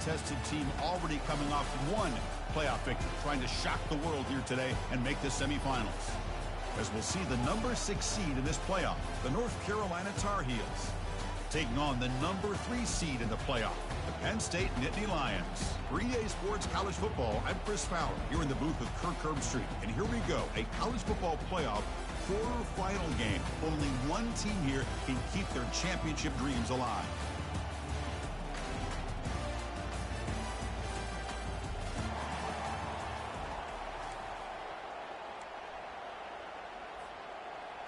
Tested team already coming off one playoff victory, trying to shock the world here today and make the semifinals. As we'll see the number 6 seed in this playoff, the North Carolina Tar Heels, taking on the number 3 seed in the playoff, the Penn State Nittany Lions. For EA Sports College Football, I'm Chris Fowler, here in the booth with Kirk Herbstreit. And here we go, a college football playoff quarterfinal game. Only one team here can keep their championship dreams alive.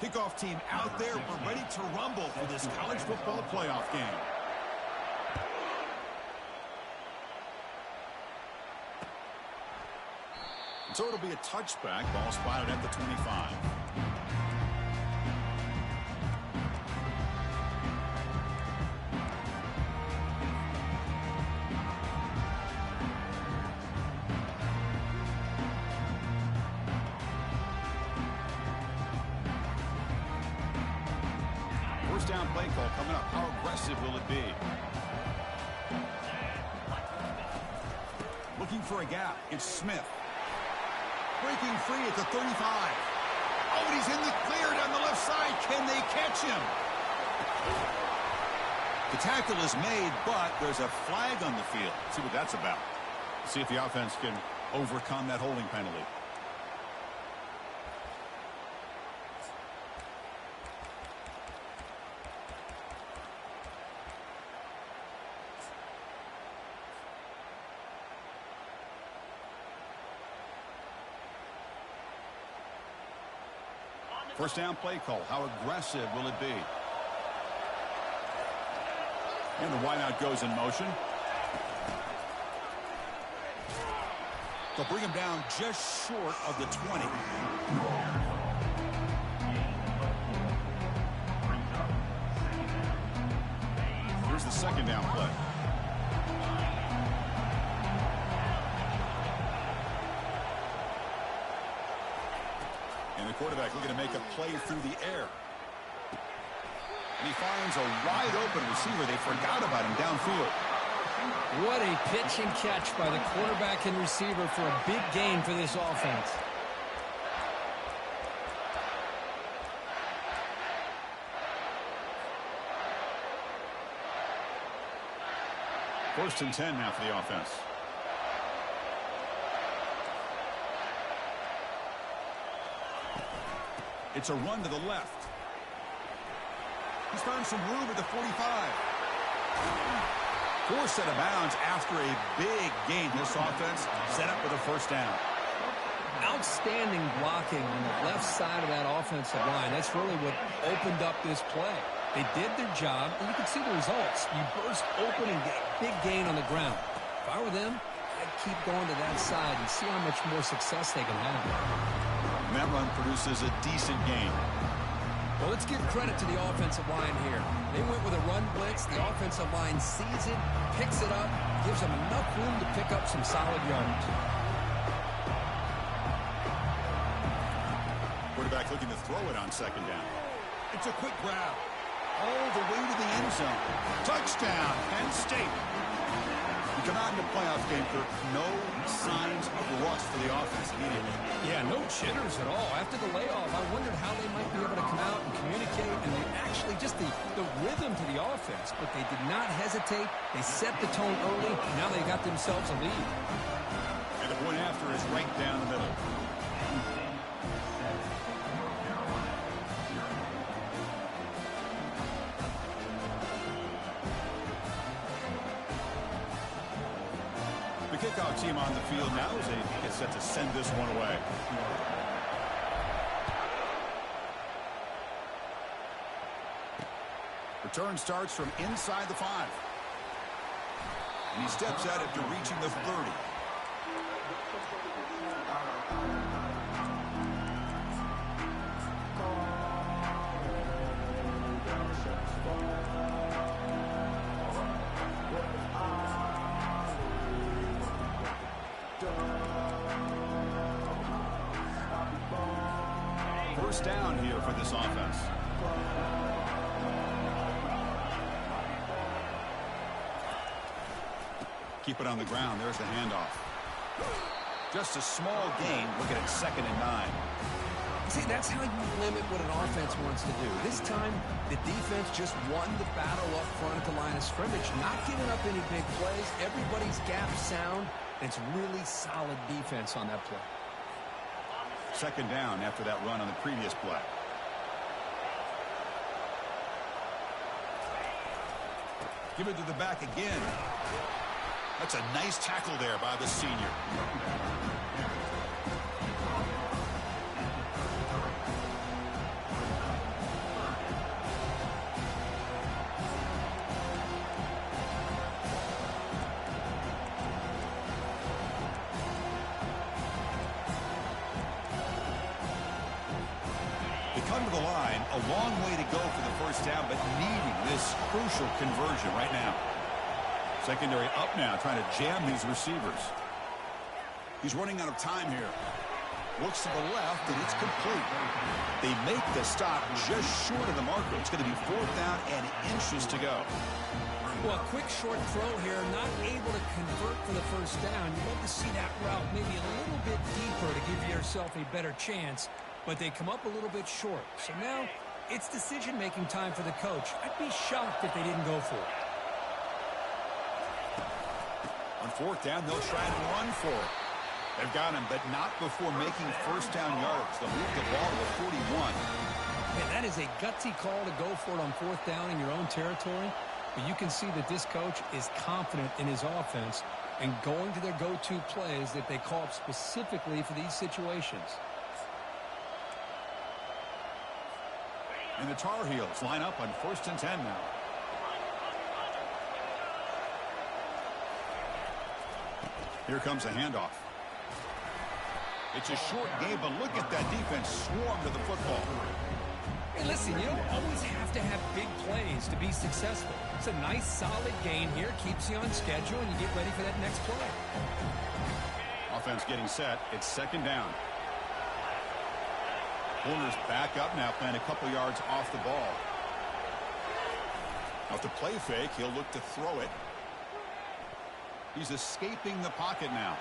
Kickoff team out there. We're ready to rumble for this college football playoff game. So it'll be a touchback. Ball spotted at the 25. First down play call coming up. How aggressive will it be? Looking for a gap. It's Smith. Breaking free at the 35. Oh, and he's in the clear down the left side. Can they catch him? The tackle is made, but there's a flag on the field. Let's see what that's about. See if the offense can overcome that holding penalty. First down play call. How aggressive will it be? And the wideout goes in motion. They'll bring him down just short of the 20. Here's the second down play. And the quarterback looking to make a play through the air. And he finds a wide open receiver. They forgot about him downfield. What a pitch and catch by the quarterback and receiver for a big gain for this offense. First and 10 now for the offense. It's a run to the left. He's found some room at the 45. Forced out of bounds after a big gain. This offense set up with a first down. Outstanding blocking on the left side of that offensive line. That's really what opened up this play. They did their job, and you can see the results. You burst open and get a big gain on the ground. If I were them, I'd keep going to that side and see how much more success they can have. And that run produces a decent gain. Well, let's give credit to the offensive line here. They went with a run blitz. The offensive line sees it, picks it up, gives them enough room to pick up some solid yards. Quarterback looking to throw it on second down. It's a quick grab. All the way to the end zone. Touchdown, Penn State. We come out in the playoff game, Kirk. No signs of rust for the offense immediately. Yeah, no jitters at all. After the layoff, I wondered how they might be able to come out and communicate and actually just the rhythm to the offense. But they did not hesitate. They set the tone early. Now they got themselves a lead. And the point after is right down the middle. Kickoff team on the field now as they get set to send this one away. Return starts from inside the 5. And he steps out after reaching the 30. First down here for this offense. Keep it on the ground. There's the handoff. Just a small gain. Looking at 2nd and 9. See, that's how you limit what an offense wants to do. This time, the defense just won the battle up front at the line of scrimmage, not giving up any big plays. Everybody's gap sound. It's really solid defense on that play. 2nd down after that run on the previous play. Give it to the back again. That's a nice tackle there by the senior. Come to the line, a long way to go for the first down, but needing this crucial conversion right now. Secondary up now, trying to jam these receivers. He's running out of time here. Looks to the left, and it's complete. They make the stop just short of the marker. It's going to be 4th down and inches to go. Well, a quick short throw here, not able to convert for the first down. You'd love to see that route maybe a little bit deeper to give yourself a better chance. But they come up a little bit short. So now it's decision-making time for the coach. I'd be shocked if they didn't go for it. On 4th down, they'll try and run for it. They've got him, but not before making first down yards. They'll move the ball to 41. Man, that is a gutsy call to go for it on 4th down in your own territory. But you can see that this coach is confident in his offense and going to their go-to plays that they call up specifically for these situations. And the Tar Heels line up on 1st and 10 now. Here comes a handoff. It's a short game, but look at that defense swarm to the football. Hey, listen, you don't always have to have big plays to be successful. It's a nice, solid game here. Keeps you on schedule, and you get ready for that next play. Offense getting set. It's 2nd down. Corner's back up now, playing a couple yards off the ball. Off the play fake, he'll look to throw it. He's escaping the pocket now.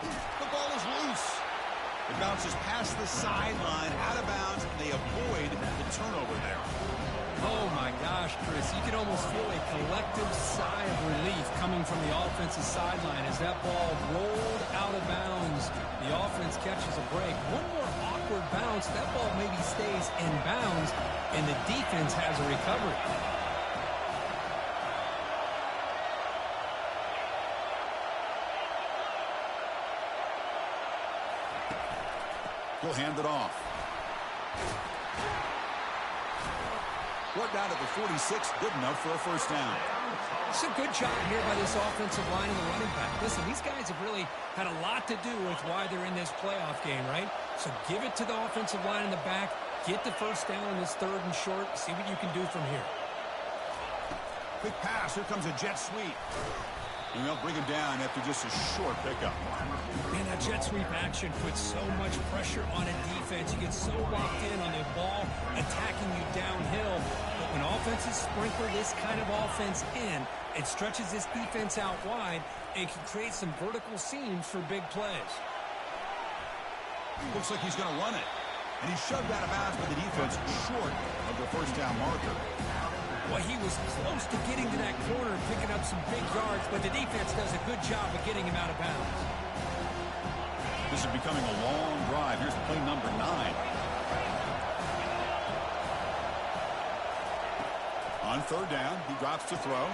The ball is loose. It bounces past the sideline, out of bounds, and they avoid the turnover there. Oh, my gosh, Chris. You can almost feel a collective sigh of relief coming from the offensive sideline as that ball rolled out of bounds. The offense catches a break. One more awkward bounce. That ball maybe stays in bounds, and the defense has a recovery. He'll hand it off. Brought down at the 46, good enough for a first down. It's a good job here by this offensive line and the running back. Listen, these guys have really had a lot to do with why they're in this playoff game, right? So give it to the offensive line in the back. Get the first down in this 3rd and short. See what you can do from here. Quick pass. Here comes a jet sweep. And they'll bring him down after just a short pickup. Man, that jet sweep action puts so much pressure on a defense. You get so locked in on the ball attacking you downhill. But when offenses sprinkle this kind of offense in, it stretches this defense out wide and can create some vertical seams for big plays. Looks like he's going to run it. And he's shoved out of bounds by the defense short of the first down marker. Well, he was close to getting to that corner and picking up some big yards, but the defense does a good job of getting him out of bounds. This is becoming a long drive. Here's play number 9. On 3rd down, he drops to throw.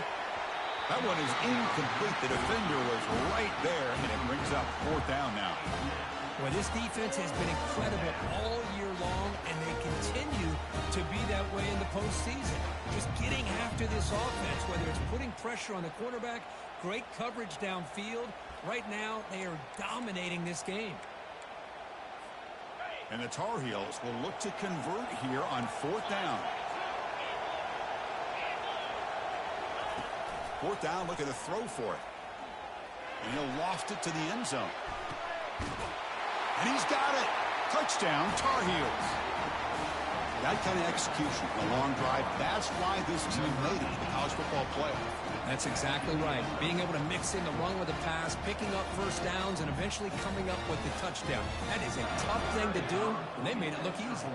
That one is incomplete. The defender was right there, and it brings up 4th down now. Well, this defense has been incredible all year long, and they continue to be that way in the postseason. Just getting after this offense, whether it's putting pressure on the quarterback, great coverage downfield. Right now, they are dominating this game. And the Tar Heels will look to convert here on 4th down. 4th down, looking to throw for it. And he'll loft it to the end zone. And he's got it. Touchdown, Tar Heels. That kind of execution, a long drive, that's why this team made it to the college football playoff. That's exactly right. Being able to mix in the run with the pass, picking up first downs, and eventually coming up with the touchdown. That is a tough thing to do, and they made it look easy.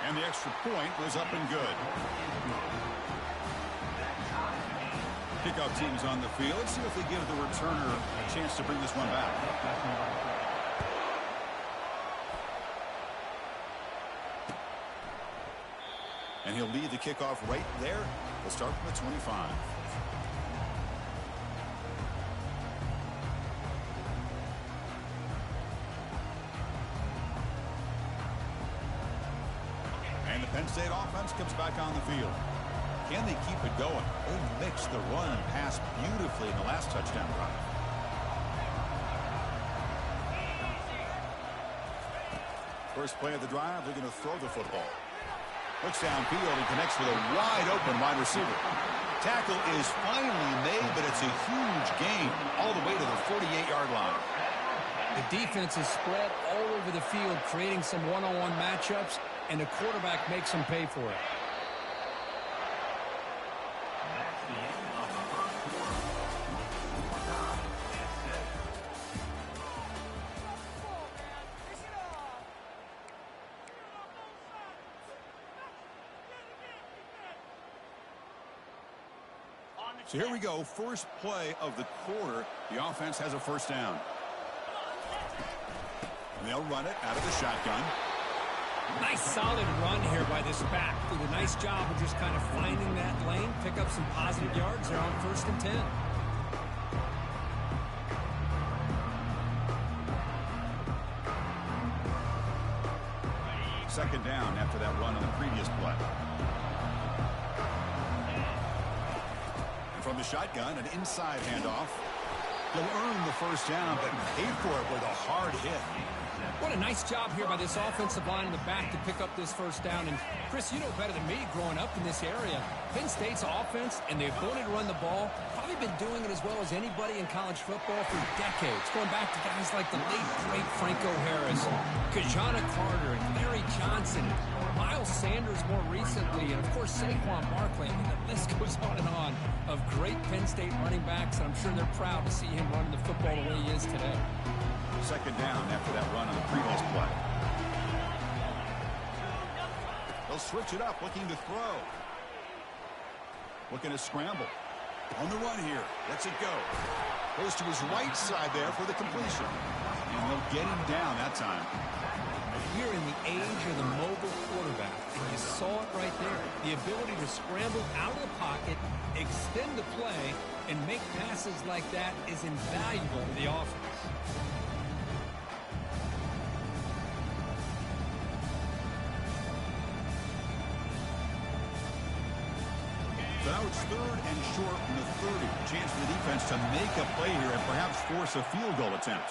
And the extra point was up and good. Kickoff team's on the field. Let's see if they give the returner a chance to bring this one back. And he'll lead the kickoff right there. We'll start from the 25. And the Penn State offense comes back on the field. Can they keep it going? They mixed the run and pass beautifully in the last touchdown drive. First play of the drive, they're going to throw the football. Looks downfield and connects with a wide-open wide receiver. Tackle is finally made, but it's a huge gain all the way to the 48-yard line. The defense is spread all over the field, creating some one-on-one matchups, and the quarterback makes them pay for it. So here we go, first play of the quarter. The offense has a first down. And they'll run it out of the shotgun. Nice solid run here by this back. Did a nice job of just kind of finding that lane, pick up some positive yards there on 1st and 10. Second down after that run on the previous play. From the shotgun, an inside handoff. He'll earn the first down, but pay for it with a hard hit. What a nice job here by this offensive line in the back to pick up this first down. And, Chris, you know better than me growing up in this area. Penn State's offense and the ability to run the ball, probably been doing it as well as anybody in college football for decades. Going back to guys like the late, great Franco Harris, Kajana Carter, and Larry Johnson, Miles Sanders more recently, and, of course, Saquon Barkley. I mean, the list goes on of great Penn State running backs, and I'm sure they're proud to see him running the football the way he is today. Second down after that run on the previous play. They'll switch it up, looking to throw. Looking to scramble. On the run here. Lets it go. Goes to his right side there for the completion. And they'll get him down that time. We're in the age of the mobile quarterback, and you saw it right there. The ability to scramble out of the pocket, extend the play, and make passes like that is invaluable to the offense. So now it's third and short from the 30. A chance for the defense to make a play here and perhaps force a field goal attempt.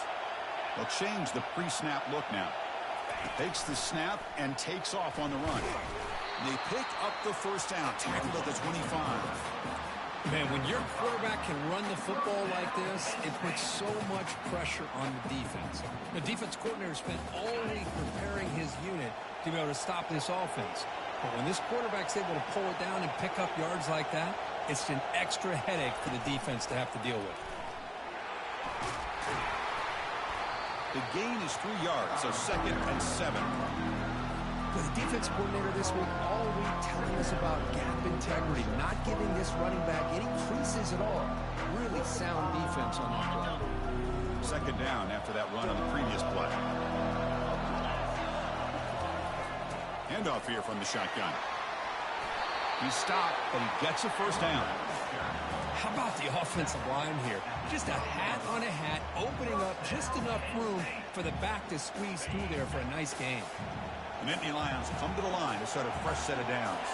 They'll change the pre-snap look now. Takes the snap and takes off on the run. They pick up the first down, tackled at the 25. Man, when your quarterback can run the football like this, it puts so much pressure on the defense. The defense coordinator spent all week preparing his unit to be able to stop this offense. But when this quarterback's able to pull it down and pick up yards like that, it's an extra headache for the defense to have to deal with. The gain is 3 yards, so 2nd and 7. With the defense coordinator this week, all week telling us about gap integrity, not giving this running back any creases at all. Really sound defense on that play. 2nd down after that run on the previous play. Handoff here from the shotgun. He's stopped, but he gets a first down. How about the offensive line here? Just a hat on a hat, opening up just enough room for the back to squeeze through there for a nice gain. The Nittany Lions come to the line to start a fresh set of downs.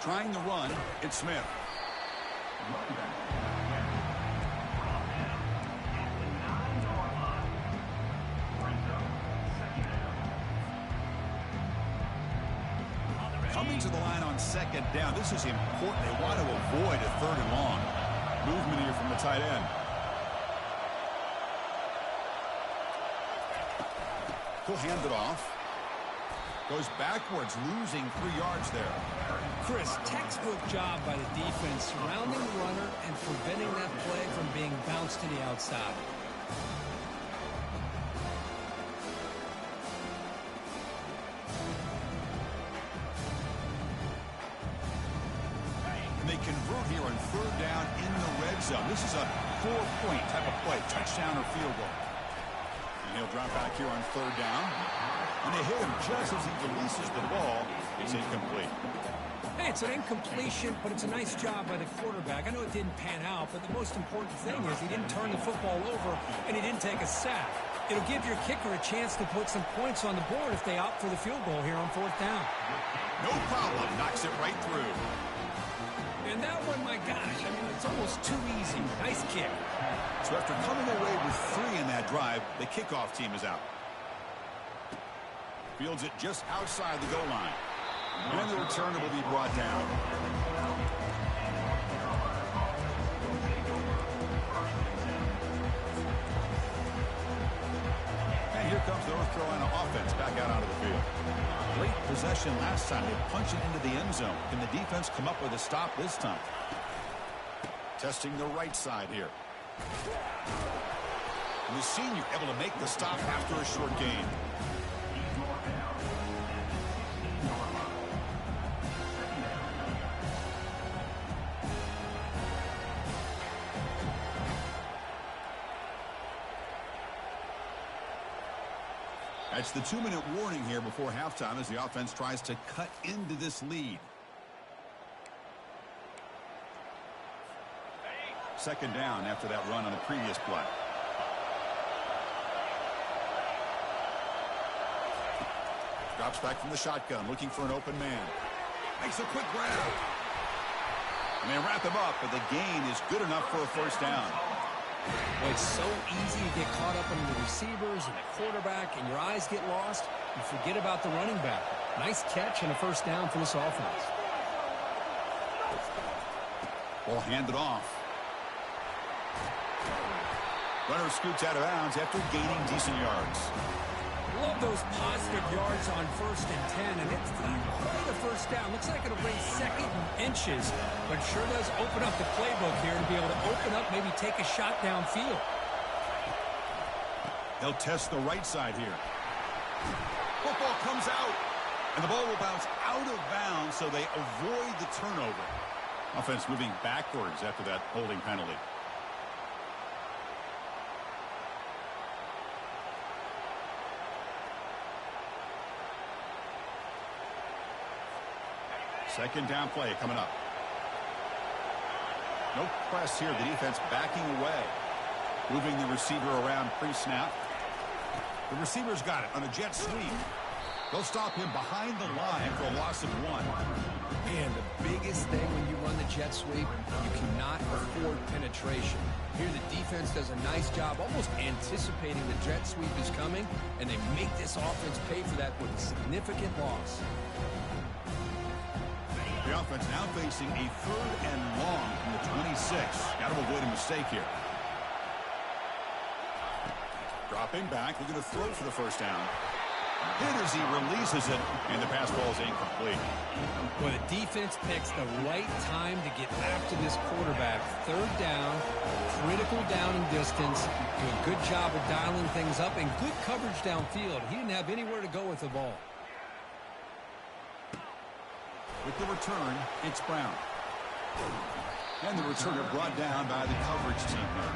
Trying the run, it's Smith. Coming to the line on 2nd down. This is important. They want to avoid a 3rd and long. Movement here from the tight end. He'll hand it off. Goes backwards, losing 3 yards there. Chris, textbook job by the defense surrounding the runner and preventing that play from being bounced to the outside. And they convert here on 3rd down in the red zone. This is a 4-point type of play, touchdown or field goal. And he'll drop back here on 3rd down. And they hit him just as he releases the ball. It's incomplete. Hey, it's an incompletion, but it's a nice job by the quarterback. I know it didn't pan out, but the most important thing is he didn't turn the football over and he didn't take a sack. It'll give your kicker a chance to put some points on the board if they opt for the field goal here on 4th down. No problem. Knocks it right through. And that one, my gosh, I mean, it's almost too easy. Nice kick. So after coming away with 3 in that drive, the kickoff team is out. Fields it just outside the goal line. And the returner will be brought down. And here comes the North Carolina offense back out onto the field. Great possession last time. They punch it into the end zone. Can the defense come up with a stop this time? Testing the right side here. And the senior able to make the stop after a short gain. That's the 2-minute warning here before halftime as the offense tries to cut into this lead. 2nd down after that run on the previous play. Drops back from the shotgun, looking for an open man. Makes a quick grab. And they wrap him up, but the gain is good enough for a 1st down. Well, it's so easy to get caught up in the receivers and the quarterback, and your eyes get lost. You forget about the running back. Nice catch and a 1st down for this offense. Ball handed off. Runner scoots out of bounds after gaining decent yards. Love those positive yards on 1st and 10, and it's not quite a 1st down. Looks like it'll bring 2nd and inches, but sure does open up the playbook here to be able to open up, maybe take a shot downfield. They'll test the right side here. Football comes out, and the ball will bounce out of bounds, so they avoid the turnover. Offense moving backwards after that holding penalty. Second down play coming up. No press here. The defense backing away. Moving the receiver around pre-snap. The receiver's got it on a jet sweep. They'll stop him behind the line for a loss of 1. Man, the biggest thing when you run the jet sweep, you cannot afford penetration. Here the defense does a nice job almost anticipating the jet sweep is coming, and they make this offense pay for that with a significant loss. The offense now facing a 3rd and long from the 26. Got to avoid a mistake here. Dropping back, looking to throw for the 1st down. Hit as he releases it, and the pass ball is incomplete. Well, the defense picks the right time to get after this quarterback. 3rd down, critical down and distance. Do a good job of dialing things up, and good coverage downfield. He didn't have anywhere to go with the ball. With the return, it's Brown. And the returner brought down by the coverage team here.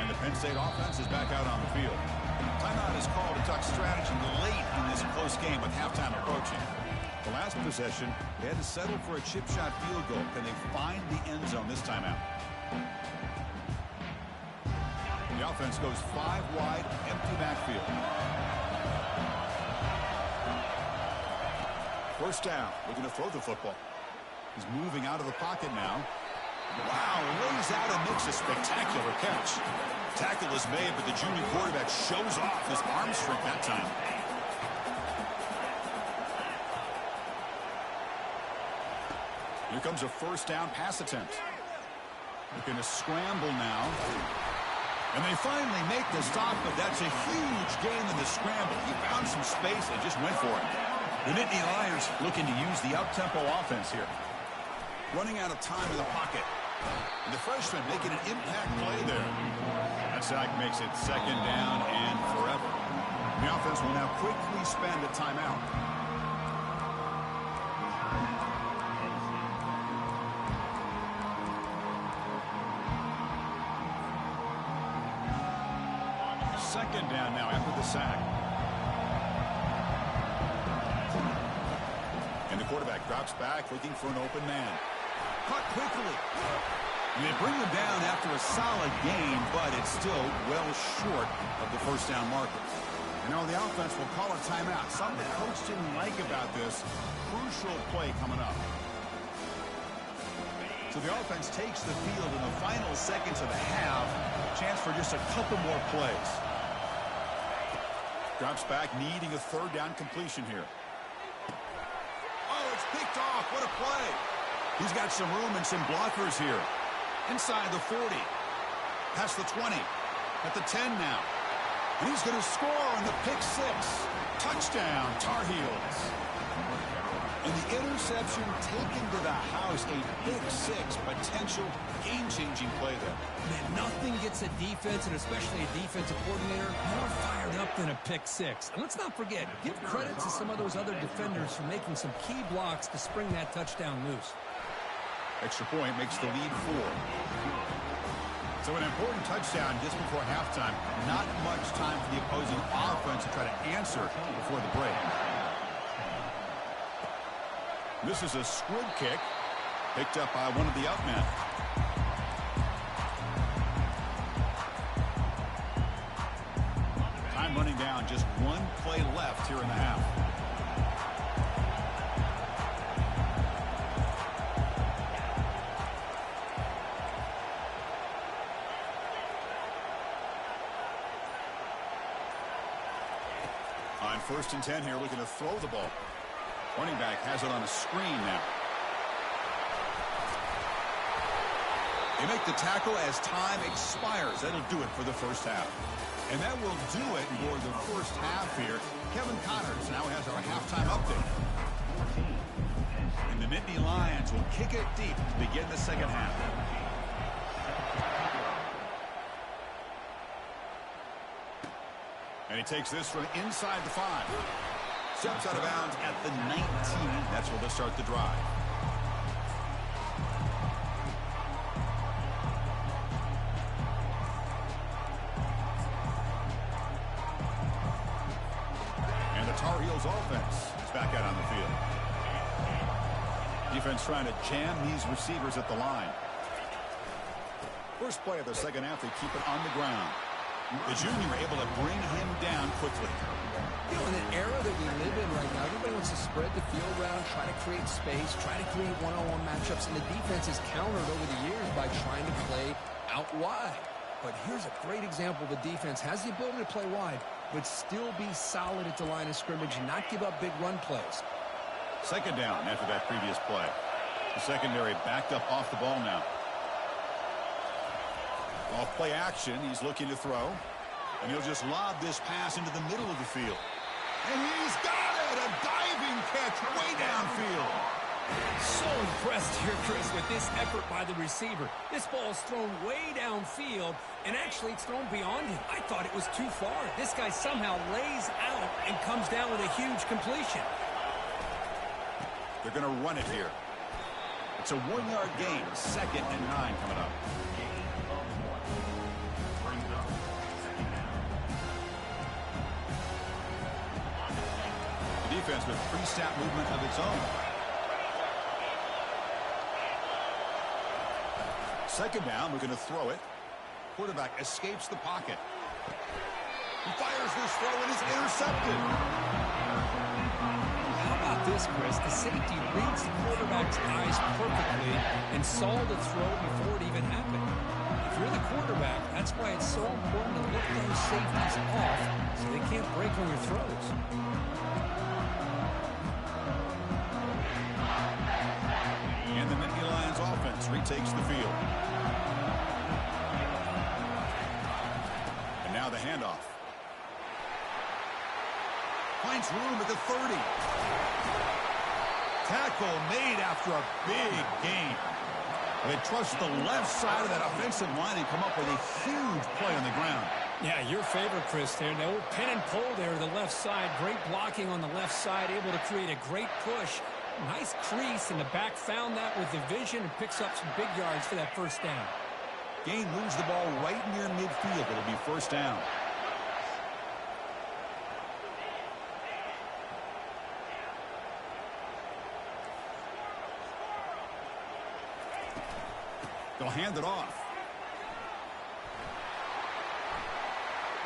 And the Penn State offense is back out on the field. Timeout is called to talk strategy late in this close game with halftime approaching. The last possession, they had to settle for a chip shot field goal. Can they find the end zone this time out? The offense goes 5 wide, empty backfield. 1st down, looking to throw the football. He's moving out of the pocket now. Wow, lays out and makes a spectacular catch. Tackle is made, but the junior quarterback shows off his arm strength that time. Here comes a first down pass attempt. Looking to scramble now. And they finally make the stop, but that's a huge gain in the scramble. He found some space and just went for it. The Nittany Lions looking to use the up-tempo offense here. Running out of time in the pocket. And the freshman making an impact play there. That sack makes it second down and forever. The offense will now quickly spend a timeout. Second down now after the sack. And the quarterback drops back looking for an open man. Caught quickly. And they bring him down after a solid gain, but it's still well short of the first down marker. You know, the offense will call a timeout. Something the coach didn't like about this. Crucial play coming up. So the offense takes the field in the final seconds of the half. Chance for just a couple more plays. Drops back, needing a third down completion here. Oh, it's picked off. What a play. He's got some room and some blockers here. Inside the 40. Past the 20. At the 10 now. And he's going to score on the pick six. Touchdown, Tar Heels. And the interception taken to the house. A pick six potential game-changing play there. Man, nothing gets a defense, and especially a defensive coordinator, more fired up than a pick six. And let's not forget, give credit to some of those other defenders for making some key blocks to spring that touchdown loose. Extra point makes the lead 4. So an important touchdown just before halftime. Not much time for the opposing offense to try to answer before the break. This is a squib kick picked up by one of the outmen. Time running down, just one play left here in the half. On 1st and 10 here, looking to throw the ball. Running back has it on a screen now. They make the tackle as time expires. That'll do it for the first half. And that will do it for the first half here. Kevin Connors now has our halftime update. And the Nittany Lions will kick it deep to begin the second half. And he takes this from inside the 5. Steps out of bounds at the 19. That's where they'll start the drive. And the Tar Heels offense is back out on the field. Defense trying to jam these receivers at the line. First play of the second half, they keep it on the ground. The junior able to bring him down quickly. You know, in an era that we live in right now, everybody wants to spread the field around, try to create space, try to create one-on-one matchups, and the defense is countered over the years by trying to play out wide. But here's a great example. The defense has the ability to play wide, but still be solid at the line of scrimmage and not give up big run plays. Second down after that previous play. The secondary backed up off the ball now. Off play action, he's looking to throw. And he'll just lob this pass into the middle of the field. And he's got it! A diving catch way downfield. So impressed here, Chris, with this effort by the receiver. This ball's thrown way downfield, and actually it's thrown beyond him. I thought it was too far. This guy somehow lays out and comes down with a huge completion. They're going to run it here. It's a 1-yard gain. 2nd and 9 coming up. The defense with pre-snap movement of its own. Second down, we're going to throw it. Quarterback escapes the pocket. He fires this throw and is intercepted. How about this, Chris? The safety reads the quarterback's eyes perfectly and saw the throw before it even happened. If you're the quarterback, that's why it's so important to lift those safeties off so they can't break on your throws. And the retakes the field. And now the handoff. Finds room at the 30. Tackle made after a big gain. They trust the left side of that offensive line and come up with a huge play on the ground. Yeah, your favorite, Chris, there. The old pin and pull there, the left side. Great blocking on the left side, able to create a great push. Nice crease, and the back found that with the vision and picks up some big yards for that first down. Gain moves the ball right near midfield. It'll be first down. They'll hand it off.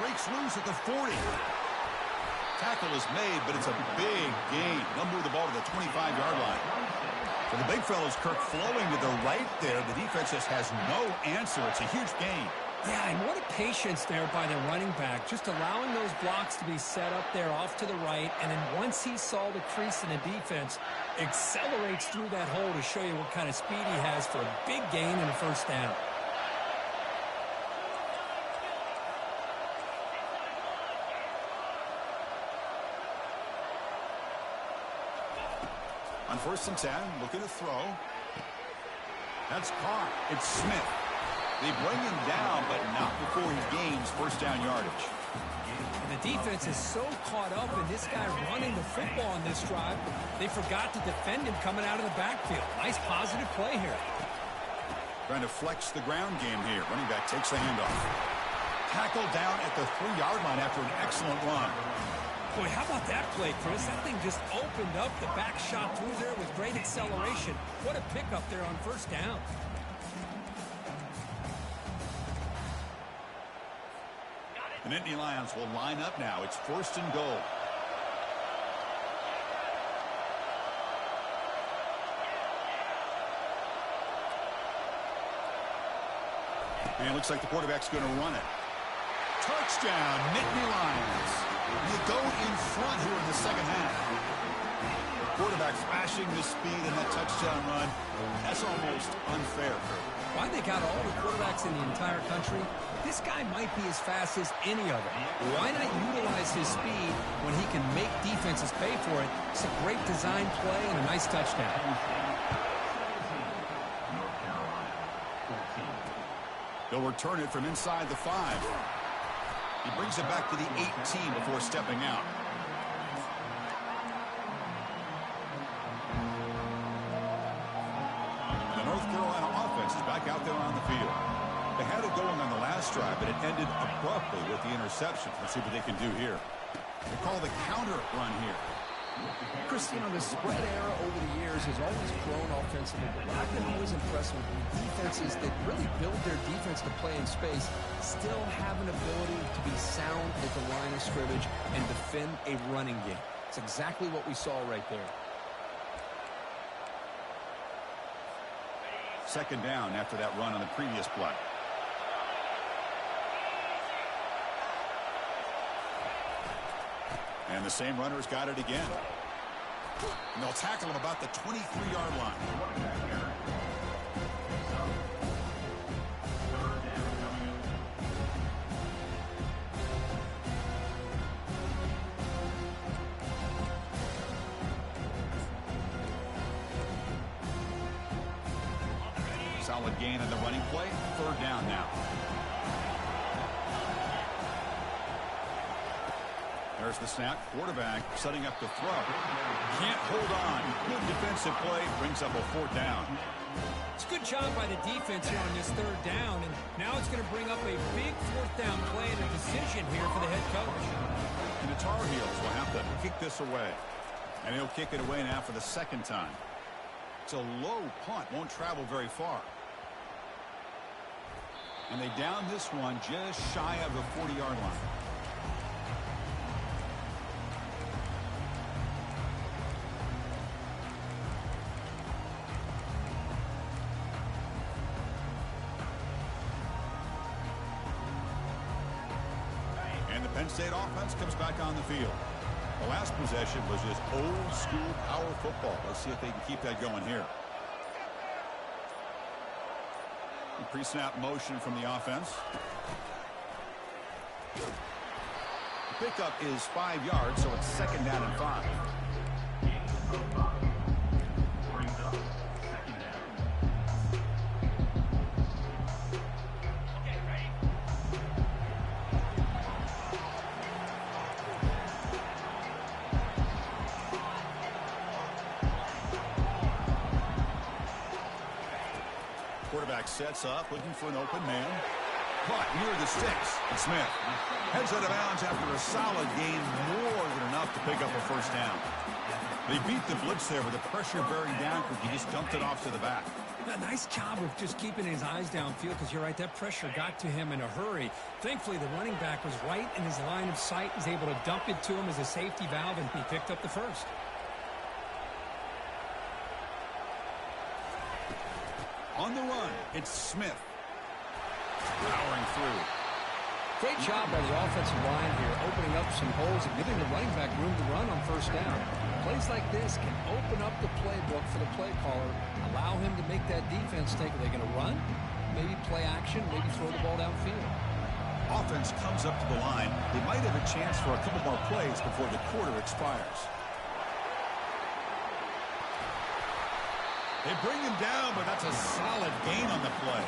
Breaks loose at the 40. Tackle is made, but it's a big gain. They'll move the ball to the 25-yard line. For the big fellows, Kirk flowing to the right there. The defense just has no answer. It's a huge gain. Yeah, and what a patience there by the running back. Just allowing those blocks to be set up there off to the right. And then once he saw the crease in the defense, accelerates through that hole to show you what kind of speed he has for a big gain and a first down. On 1st and 10, looking to throw. That's caught. It's Smith. They bring him down, but not before he gains first down yardage. And the defense is so caught up in this guy running the football on this drive, they forgot to defend him coming out of the backfield. Nice positive play here. Trying to flex the ground game here. Running back takes the handoff. Tackle down at the 3-yard line after an excellent run. Boy, how about that play, Chris? That thing just opened up. The back shot through there with great acceleration. What a pickup there on first down. The Nittany Lions will line up now. It's 1st and goal. And it looks like the quarterback's going to run it. Touchdown, Nittany Lions. They go in front here in the second half. Quarterback flashing the speed in that touchdown run. That's almost unfair, Kurt. Why they got all the quarterbacks in the entire country? This guy might be as fast as any of them. Why not utilize his speed when he can make defenses pay for it? It's a great design play and a nice touchdown. They'll return it from inside the 5. He brings it back to the 18 before stepping out. The North Carolina offense is back out there on the field. They had it going on the last drive, but it ended abruptly with the interception. Let's see what they can do here. They call the counter run here. Chris, the spread era over the years has always grown offensively, but what I've been always impressed with defenses that really build their defense to play in space still have an ability to be sound at the line of scrimmage and defend a running game. It's exactly what we saw right there. Second down after that run on the previous play. And the same runner's got it again. And they'll tackle him about the 23-yard line. Solid gain on the running play. 3rd down now. There's the snap. Quarterback setting up the throw. Can't hold on. Good defensive play. Brings up a 4th down. It's a good job by the defense here on this 3rd down. And now it's going to bring up a big 4th down play and a decision here for the head coach. And the Tar Heels will have to kick this away. And he'll kick it away now for the 2nd time. It's a low punt. Won't travel very far. And they down this one just shy of the 40-yard line. Penn State offense comes back on the field. The last possession was just old school power football. Let's see if they can keep that going here. Pre-snap motion from the offense. The pickup is 5 yards, so it's 2nd down and 5. Quarterback sets up, looking for an open man. Caught near the sticks. Smith heads out of bounds after a solid gain, more than enough to pick up a first down. They beat the blitz there with the pressure bearing down because he just dumped it off to the back. A nice job of just keeping his eyes downfield because you're right, that pressure got to him in a hurry. Thankfully, the running back was right in his line of sight. He's able to dump it to him as a safety valve, and he picked up the first. On the run, it's Smith. Powering through. Great job by the offensive line here, opening up some holes and giving the running back room to run on first down. Plays like this can open up the playbook for the play caller, allow him to make that defense think, are they going to run? Maybe play action, maybe throw the ball downfield. Offense comes up to the line. They might have a chance for a couple more plays before the quarter expires. They bring him down, but that's a solid gain on the play.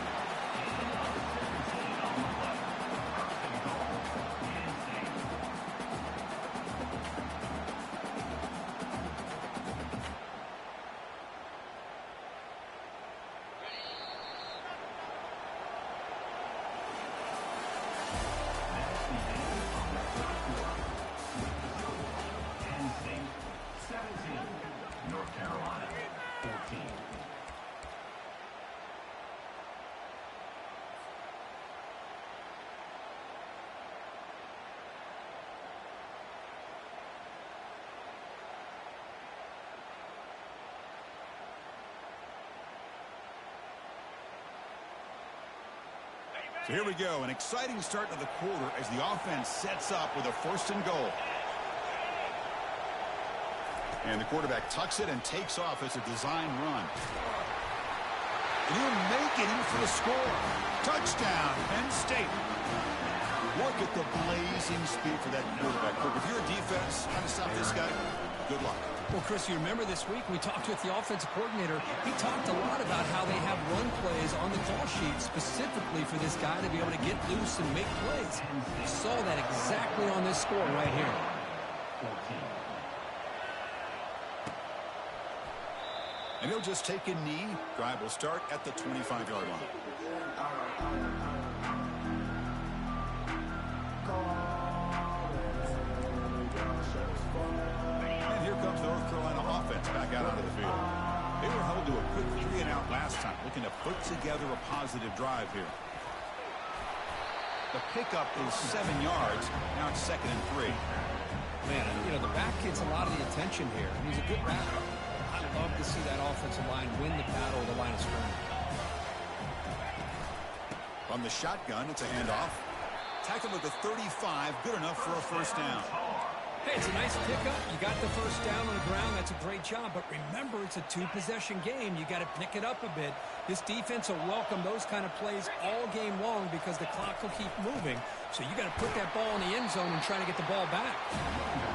So here we go, an exciting start to the quarter as the offense sets up with a 1st and goal. And the quarterback tucks it and takes off as a design run. And he'll make it in for the score. Touchdown, Penn State. Look at the blazing speed for that quarterback. Look, if you're a defense trying to stop this guy, good luck. Well, Chris, you remember this week we talked with the offensive coordinator. He talked a lot about how they have run plays on the call sheet specifically for this guy to be able to get loose and make plays. You saw that exactly on this score right here. And he'll just take a knee. Drive will start at the 25-yard line. North Carolina offense back out onto the field. They were held to a quick 3-and-out last time, looking to put together a positive drive here. The pickup is 7 yards. Now it's 2nd and 3. Man, you know, the back gets a lot of the attention here. He's a good backer. I love to see that offensive line win the battle of the line of scrimmage. From the shotgun, it's a handoff. Tackled at the 35, good enough for a first down. Hey, it's a nice pickup. You got the first down on the ground. That's a great job. But remember, it's a 2-possession game. You got to pick it up a bit. This defense will welcome those kind of plays all game long because the clock will keep moving. So you got to put that ball in the end zone and try to get the ball back.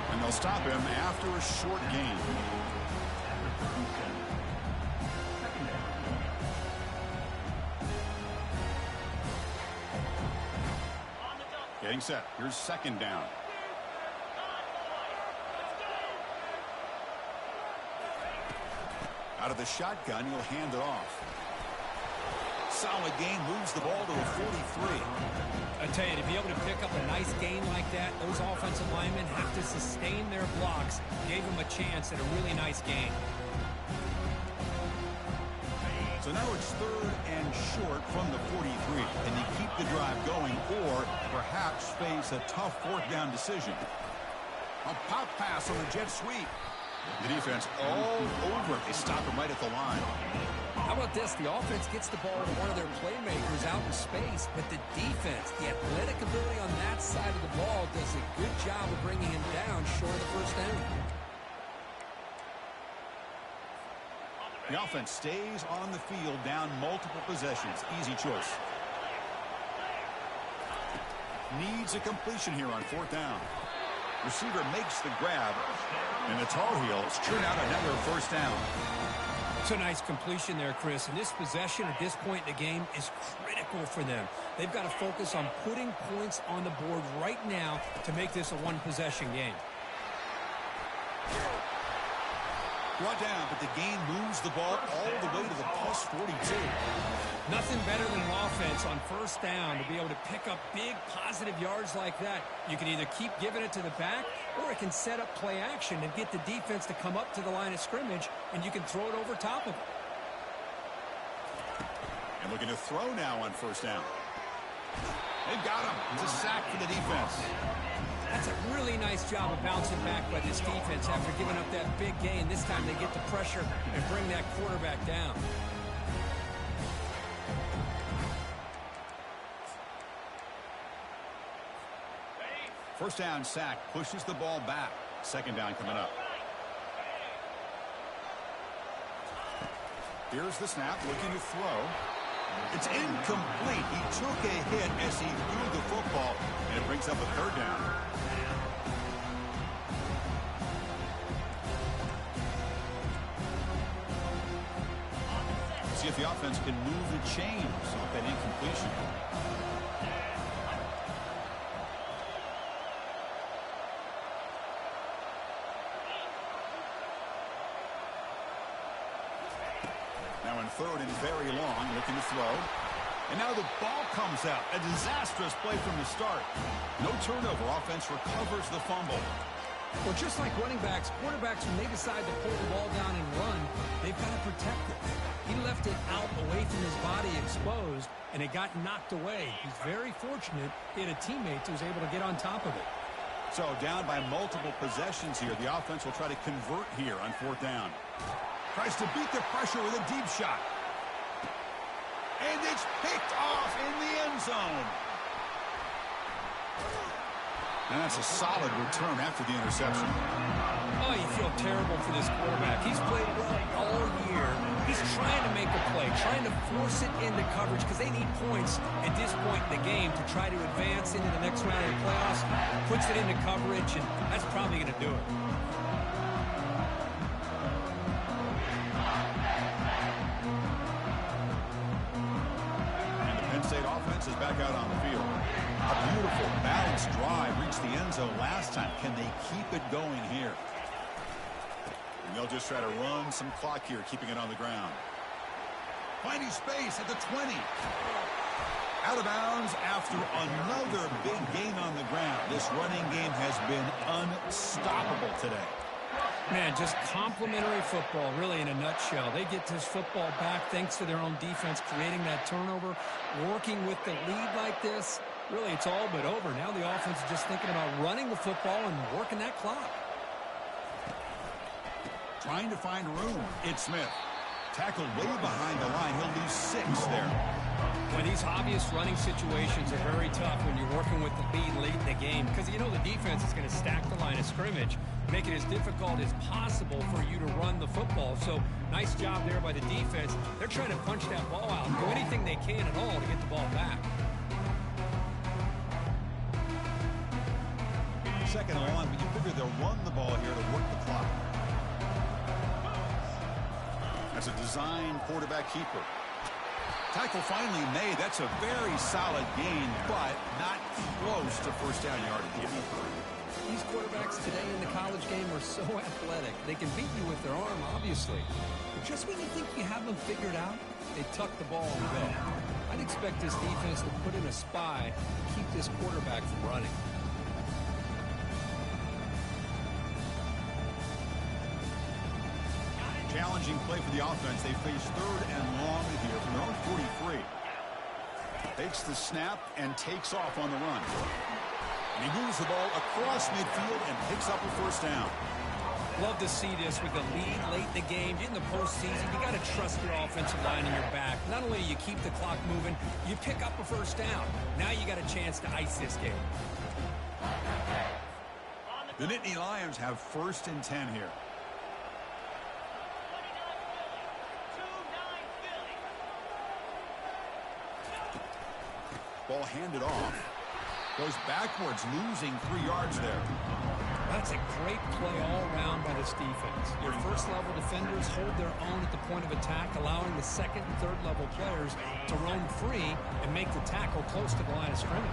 And they'll stop him after a short gain. Getting set. Here's 2nd down. Out of the shotgun, he'll hand it off. Solid gain, moves the ball to a 43. I tell you, to be able to pick up a nice gain like that, those offensive linemen have to sustain their blocks. Gave them a chance at a really nice gain. So now it's 3rd and short from the 43. Can they keep the drive going or perhaps face a tough 4th down decision? A pop pass on the jet sweep. The defense all over it. They stop him right at the line. How about this? The offense gets the ball to one of their playmakers out in space, but the defense, the athletic ability on that side of the ball does a good job of bringing him down short of the first down. The offense stays on the field, down multiple possessions. Easy choice. Needs a completion here on 4th down. Receiver makes the grab, and the Tar Heels churn out another 1st down. It's a nice completion there, Chris. And this possession at this point in the game is critical for them. They've got to focus on putting points on the board right now to make this a one-possession game. Brought down, but the gain moves the ball all the way to the plus 42. Nothing better than an offense on 1st down to be able to pick up big positive yards like that. You can either keep giving it to the back, or it can set up play action and get the defense to come up to the line of scrimmage, and you can throw it over top of it. And looking to throw now on 1st down. They've got him. It's a sack for the defense. That's a really nice job of bouncing back by this defense after giving up that big gain. This time they get the pressure and bring that quarterback down. First down sack pushes the ball back. 2nd down coming up. Here's the snap, looking to throw. It's incomplete. He took a hit as he threw the football, and it brings up a 3rd down. See if the offense can move the chains off that incompletion. Now in 3rd and very long, looking to throw. And now the ball comes out. A disastrous play from the start. No turnover. Offense recovers the fumble. Well, just like running backs, quarterbacks, when they decide to pull the ball down and run, they've got to protect it. He left it out away from his body exposed, and it got knocked away. He's very fortunate he had a teammate who was able to get on top of it. So down by multiple possessions here. The offense will try to convert here on 4th down. Tries to beat the pressure with a deep shot. And it's picked off in the end zone. And that's a solid return after the interception. Oh, you feel terrible for this quarterback. He's played well all year. He's trying to make a play, trying to force it into coverage because they need points at this point in the game to try to advance into the next round of the playoffs. Puts it into coverage, and that's probably going to do it. State offense is back out on the field. A beautiful balanced drive reached the end zone last time. Can they keep it going here? And they'll just try to run some clock here, keeping it on the ground. Finding space at the 20. Out of bounds after another big gain on the ground. This running game has been unstoppable today. Man, just complimentary football, really, in a nutshell. They get this football back thanks to their own defense, creating that turnover, working with the lead like this. Really, it's all but over. Now the offense is just thinking about running the football and working that clock. Trying to find room. It's Smith. Tackled way behind the line. He'll lose 6 there. When these obvious running situations are very tough when you're working with the lead late in the game because you know the defense is going to stack the line of scrimmage, make it as difficult as possible for you to run the football. So nice job there by the defense. They're trying to punch that ball out and do anything they can at all to get the ball back. 2nd and long, but you figure they'll run the ball here to work the clock. That's a design quarterback keeper. Tackle finally made. That's a very solid gain, but not close to 1st down yardage. These quarterbacks today in the college game are so athletic. They can beat you with their arm, obviously. But just when you think you have them figured out, they tuck the ball and go. I'd expect this defense to put in a spy to keep this quarterback from running. Challenging play for the offense. They face 3rd and long here from their own 43. Takes the snap and takes off on the run. And he moves the ball across midfield and picks up a 1st down. Love to see this with the lead late in the game. In the postseason, you got to trust your offensive line in your back. Not only do you keep the clock moving, you pick up a 1st down. Now you got a chance to ice this game. The Nittany Lions have 1st and 10 here. Ball handed off. Goes backwards, losing 3 yards there. That's a great play all around by this defense. Your first-level defenders hold their own at the point of attack, allowing the second and third-level players to roam free and make the tackle close to the line of scrimmage.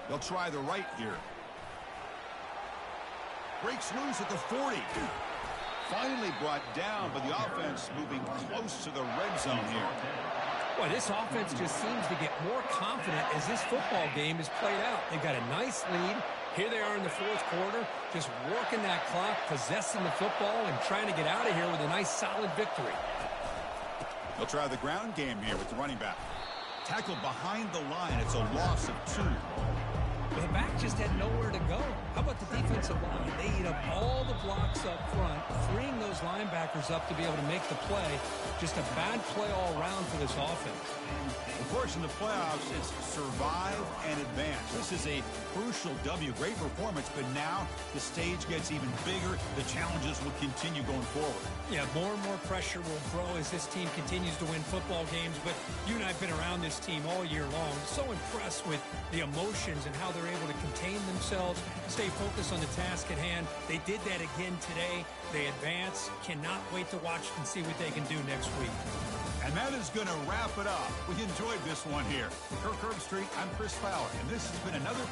They'll try the right here. Breaks loose at the 40. Finally brought down, but the offense moving close to the red zone here. Boy, this offense just seems to get more confident as this football game is played out. They've got a nice lead. Here they are in the fourth quarter, just working that clock, possessing the football, and trying to get out of here with a nice, solid victory. They'll try the ground game here with the running back. Tackled behind the line. It's a loss of 2. The back just had nowhere to go. How about the defensive line? They eat up all the blocks up front, freeing those linebackers up to be able to make the play. Just a bad play all around for this offense. Of course, in the playoffs, it's survive and advance. This is a crucial W. Great performance, but now the stage gets even bigger. The challenges will continue going forward. Yeah, more and more pressure will grow as this team continues to win football games. But you and I have been around this team all year long. So impressed with the emotions and how they're able to contain themselves, stay focused on the task at hand. They did that again today. They advance. Cannot wait to watch and see what they can do next week. And that is going to wrap it up. We enjoyed this one here. For Kirk Herbstreit, I'm Chris Fowler, and this has been another...